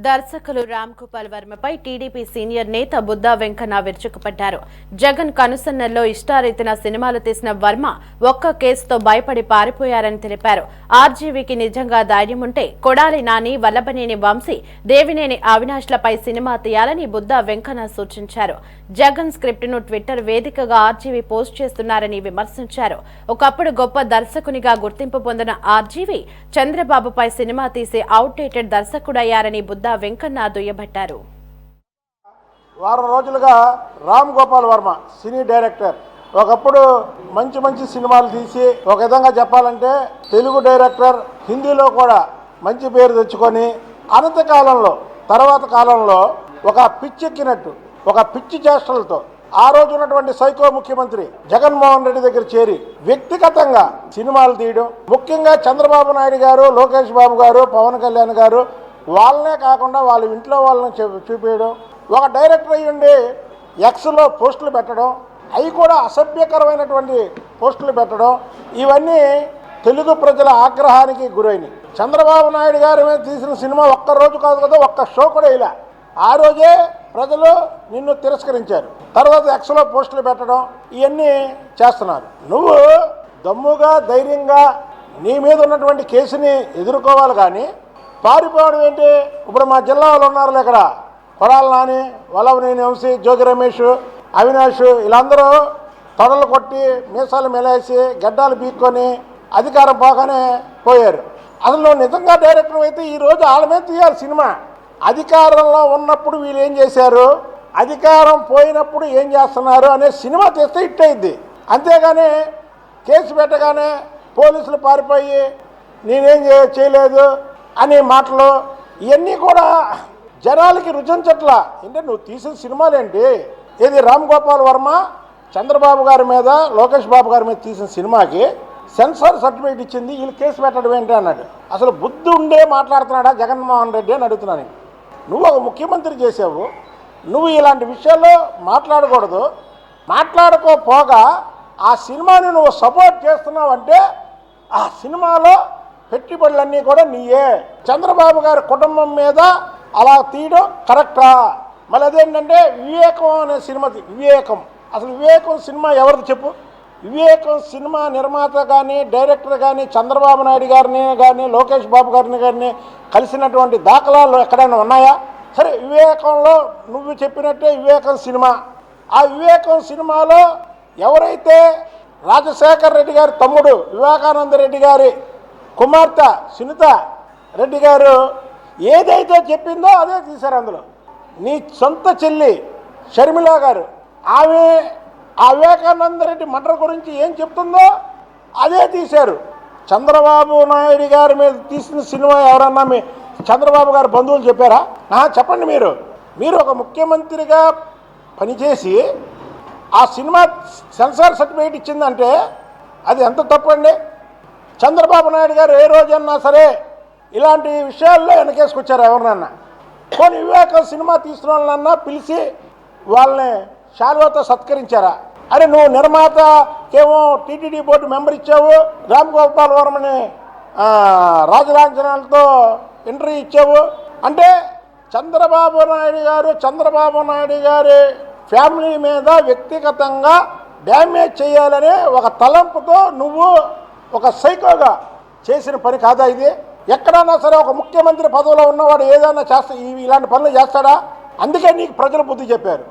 దర్శకులు Ram Gopal వర్మపై TDP senior నేత బుద్దా వెంకన్న విరుచుకుపడ్డారు. జగన్ కనుసన్నల్లో ఇష్టారీతిన సినిమాలు తీసిన వర్మ ఒక్క కేసుతో భయపడి పారిపోయారని తెలిపారు. ఆర్జీవీకి నిజంగా ధైర్యం ఉంటే కొడాలి నాని, వల్లభనేని వంశీ, దేవినేని అవినాష్లపై సినిమా తీయాలని బుద్దా వెంకన్న సూచించారు. జగన్ స్క్రిప్ట్ ను ట్విట్టర్ వేదికగా ఆర్జీవీ పోస్ట్ చేస్తున్నారని విమర్శించారు. ఒకప్పుడు గొప్ప దర్శకునిగా గుర్తింపు పొందిన ఆర్జీవీ చంద్రబాబుపై సినిమా తీసే అవుట్డేటెడ్ దర్శకుడయ్యారని బుద్దా వెంకన్న దుయ్యబట్టారు. వారం రోజులుగా రామ్ గోపాల్ వర్మ సినీ డైరెక్టర్ ఒకప్పుడు మంచి మంచి సినిమాలు తీసి ఒక విధంగా చెప్పాలంటే తెలుగు డైరెక్టర్, హిందీలో కూడా మంచి పేరు తెచ్చుకొని అనంతకాలంలో తర్వాత కాలంలో ఒక పిచ్చెక్కినట్టు ఒక పిచ్చి చేష్టలతో ఆ రోజు ఉన్నటువంటి సైకో ముఖ్యమంత్రి జగన్మోహన్ రెడ్డి దగ్గర చేరి వ్యక్తిగతంగా సినిమాలు తీయడం, ముఖ్యంగా చంద్రబాబు నాయుడు గారు, లోకేష్ బాబు గారు, పవన్ కళ్యాణ్ గారు వాళ్ళనే కాకుండా వాళ్ళ ఇంట్లో వాళ్ళని చూపించడం, ఒక డైరెక్టర్ అయ్యుండి ఎక్స్లో పోస్టులు పెట్టడం, అవి కూడా అసభ్యకరమైనటువంటి పోస్టులు పెట్టడం, ఇవన్నీ తెలుగు ప్రజల ఆగ్రహానికి గురైనవి. చంద్రబాబు నాయుడు గారి మీద తీసిన సినిమా ఒక్కరోజు కాదు కదా, ఒక్క షో కూడా ఇలా ఆ రోజే ప్రజలు నిన్ను తిరస్కరించారు. తర్వాత ఎక్స్లో పోస్టులు పెట్టడం ఇవన్నీ చేస్తున్నారు. నువ్వు దమ్ముగా ధైర్యంగా నీ మీద ఉన్నటువంటి కేసుని ఎదుర్కోవాలి కానీ పారిపోవడం ఏంటి? ఇప్పుడు మా జిల్లా వాళ్ళు ఉన్నారు ఇక్కడ, కొడాలి నాని, వల్లభనేని వంశీ, జోగి రమేష్, అవినాష్, వీళ్ళందరూ తొడలు కొట్టి మీసాలు మెలేసి గడ్డాలు బీక్కొని అధికారం పోగానే పోయారు. అసలు నువ్వు నిజంగా డైరెక్టర్ అయితే ఈరోజు వాళ్ళ మీద తీయాలి సినిమా. అధికారంలో ఉన్నప్పుడు వీళ్ళు ఏం చేశారు, అధికారం పోయినప్పుడు ఏం చేస్తున్నారు అనే సినిమా తీస్తే హిట్ అయింది. అంతేగాని కేసు పెట్టగానే పోలీసులు పారిపోయి నేనేం చేయలేదు అనే మాటలు ఇవన్నీ కూడా జనాలకి రుచించట్లా. అంటే నువ్వు తీసిన సినిమాలేంటి? ఇది రామ్ గోపాల్ వర్మ చంద్రబాబు గారి మీద, లోకేష్ బాబు గారి మీద తీసిన సినిమాకి సెన్సార్ సర్టిఫికేట్ ఇచ్చింది, వీళ్ళు కేసు పెట్టడం ఏంటి అన్నాడు. అసలు బుద్ధి ఉండే మాట్లాడుతున్నాడా జగన్మోహన్ రెడ్డి అని అడుగుతున్నాను. నువ్వు ఒక ముఖ్యమంత్రి చేసావు, నువ్వు ఇలాంటి విషయాల్లో మాట్లాడకూడదు. మాట్లాడుకోపోగా ఆ సినిమాని నువ్వు సపోర్ట్ చేస్తున్నావు అంటే ఆ సినిమాలో పెట్టుబడులన్నీ కూడా నీయే. చంద్రబాబు గారి కుటుంబం మీద అలా తీయడం కరెక్టా? మళ్ళీ అదేంటంటే వివేకం అనే సినిమా, వివేకం అసలు వివేకం సినిమా ఎవరిది చెప్పు? వివేకం సినిమా నిర్మాత కానీ డైరెక్టర్ కానీ చంద్రబాబు నాయుడు గారిని కానీ లోకేష్ బాబు గారిని కానీ కలిసినటువంటి దాఖలాలు ఎక్కడైనా ఉన్నాయా? సరే, వివేకంలో నువ్వు చెప్పినట్టే వివేకం సినిమా. ఆ వివేకం సినిమాలో ఎవరైతే రాజశేఖర్ రెడ్డి గారి తమ్ముడు వివేకానంద రెడ్డి గారి కుమార్తె సునీత రెడ్డి గారు ఏదైతే చెప్పిందో అదే తీశారు. అందులో నీ సొంత చెల్లి షర్మిల గారు ఆమె ఆ వివేకానంద రెడ్డి మర్డర్ గురించి ఏం చెప్తుందో అదే తీశారు. చంద్రబాబు నాయుడు గారి మీద తీసిన సినిమా ఎవరన్నా మీ చంద్రబాబు గారు బంధువులు చెప్పారా? చెప్పండి. మీరు ఒక ముఖ్యమంత్రిగా పనిచేసి ఆ సినిమా సెన్సార్ సర్టిఫికేట్ ఇచ్చిందంటే అది ఎంత తప్పండి? చంద్రబాబు నాయుడు గారు ఏ రోజన్నా సరే ఇలాంటి విషయాల్లో వెనకేసుకొచ్చారు ఎవరినన్నా? కొన్ని వివేకం సినిమా తీసిన వాళ్ళన్నా పిలిచి వాళ్ళని శాలువాతో సత్కరించారా? అరే, నువ్వు నిర్మాతకేమో టీటీడీ బోర్డు మెంబర్ ఇచ్చావు, రామ్ గోపాల్ వర్మని రాజలాంఛనాలతో ఇంటర్వ్యూ ఇచ్చావు అంటే చంద్రబాబు నాయుడు గారి ఫ్యామిలీ మీద వ్యక్తిగతంగా డ్యామేజ్ చేయాలనే ఒక తలంపుతో నువ్వు ఒక సైకోగా చేసిన పని కాదా ఇది? ఎక్కడన్నా సరే ఒక ముఖ్యమంత్రి పదవిలో ఉన్నవాడు ఏదైనా ఇలాంటి పనులు చేస్తాడా? అందుకే నీకు ప్రజలు బుద్ధి చెప్పారు.